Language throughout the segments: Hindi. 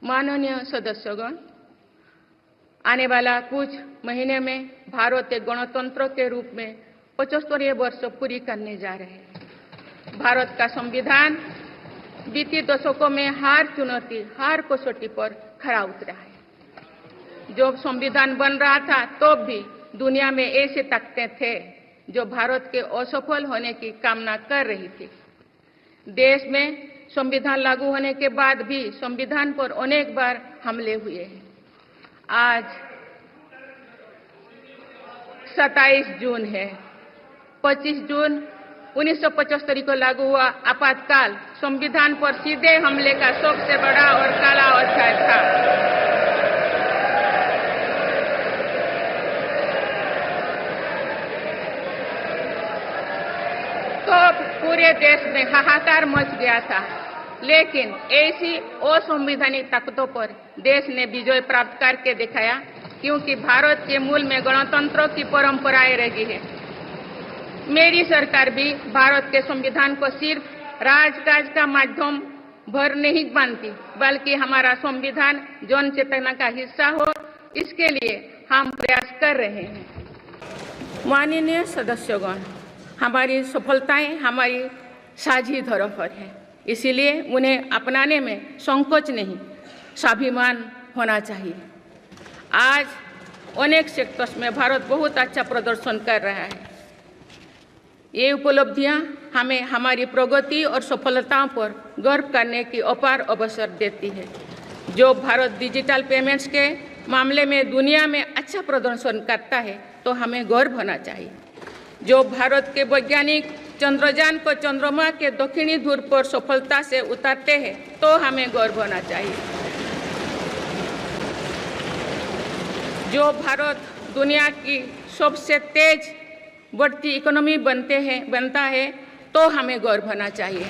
माननीय सदस्यगण, आने वाला कुछ महीने में भारत एक गणतंत्र के रूप में 75वें वर्ष पूरी करने जा रहे हैं। भारत का संविधान बीते दशकों में हर कसौटी पर खरा उतरा है। जब संविधान बन रहा था तो भी दुनिया में ऐसे ताकतें थे जो भारत के असफल होने की कामना कर रही थी। देश में संविधान लागू होने के बाद भी संविधान पर अनेक बार हमले हुए हैं। आज 27 जून है। 25 जून 1975 को लागू हुआ आपातकाल संविधान पर सीधे हमले का सबसे बड़ा और काला अध्याय था। तो पूरे देश में हाहाकार मच गया था, लेकिन ऐसी असंवैधानिक ताकतों पर देश ने विजय प्राप्त करके दिखाया, क्योंकि भारत के मूल में गणतंत्र की परंपराएं रही है। मेरी सरकार भी भारत के संविधान को सिर्फ राजकाज का माध्यम भर नहीं मानती, बल्कि हमारा संविधान जन चेतना का हिस्सा हो, इसके लिए हम प्रयास कर रहे हैं। माननीय सदस्यगण, हमारी सफलताएं हमारी साझी धरोहर है, इसीलिए उन्हें अपनाने में संकोच नहीं, स्वाभिमान होना चाहिए। आज अनेक सेक्टर्स में भारत बहुत अच्छा प्रदर्शन कर रहा है। ये उपलब्धियां हमें हमारी प्रगति और सफलताओं पर गर्व करने की अपार अवसर देती है। जो भारत डिजिटल पेमेंट्स के मामले में दुनिया में अच्छा प्रदर्शन करता है तो हमें गर्व होना चाहिए। जो भारत के वैज्ञानिक चंद्रयान को चंद्रमा के दक्षिणी ध्रुव पर सफलता से उतारते हैं तो हमें गर्व होना चाहिए। जो भारत दुनिया की सबसे तेज बढ़ती इकोनॉमी बनता है तो हमें गर्व होना चाहिए।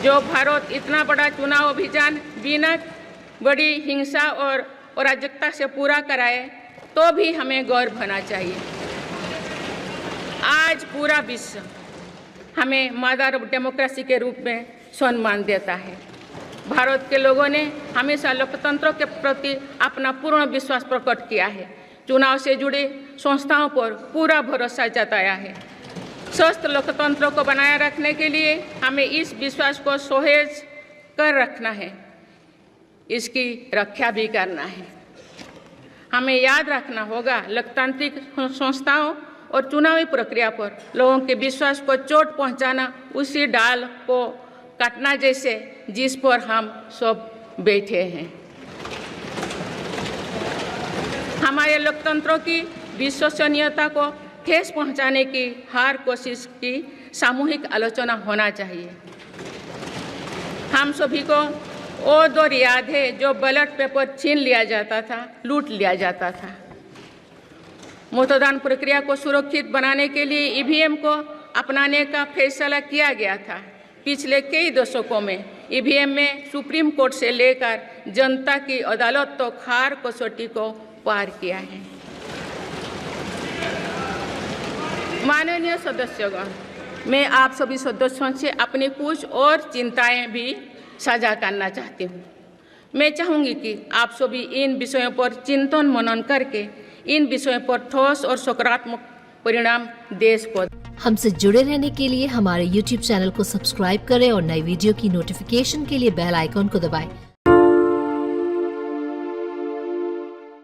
जो भारत इतना बड़ा चुनाव अभियान बिना बड़ी हिंसा और अराजकता से पूरा कराए तो भी हमें गर्व होना चाहिए। आज पूरा विश्व हमें मदर ऑफ डेमोक्रेसी के रूप में सम्मान देता है। भारत के लोगों ने हमेशा लोकतंत्र के प्रति अपना पूर्ण विश्वास प्रकट किया है। चुनाव से जुड़ी संस्थाओं पर पूरा भरोसा जताया है। स्वस्थ लोकतंत्र को बनाए रखने के लिए हमें इस विश्वास को सहेज कर रखना है, इसकी रक्षा भी करना है। हमें याद रखना होगा, लोकतांत्रिक संस्थाओं और चुनावी प्रक्रिया पर लोगों के विश्वास को चोट पहुंचाना उसी डाल को काटना जैसे जिस पर हम सब बैठे हैं। हमारे लोकतंत्रों की विश्वसनीयता को ठेस पहुंचाने की हर कोशिश की सामूहिक आलोचना होना चाहिए। हम सभी को वो दौर याद है जो बैलेट पेपर छीन लिया जाता था, लूट लिया जाता था। मतदान प्रक्रिया को सुरक्षित बनाने के लिए ईवीएम को अपनाने का फैसला किया गया था। पिछले कई दशकों में ईवीएम में सुप्रीम कोर्ट से लेकर जनता की अदालत तो हर कसौटी को पार किया है। माननीय सदस्यगण, मैं आप सभी सदस्यों से अपनी कुछ और चिंताएं भी साझा करना चाहती हूँ। मैं चाहूँगी कि आप सभी इन विषयों पर चिंतन मनन करके इन विषयों पर ठोस और सकारात्मक परिणाम देश को। हमसे जुड़े रहने के लिए हमारे YouTube चैनल को सब्सक्राइब करें और नई वीडियो की नोटिफिकेशन के लिए बेल आइकॉन को दबाएं।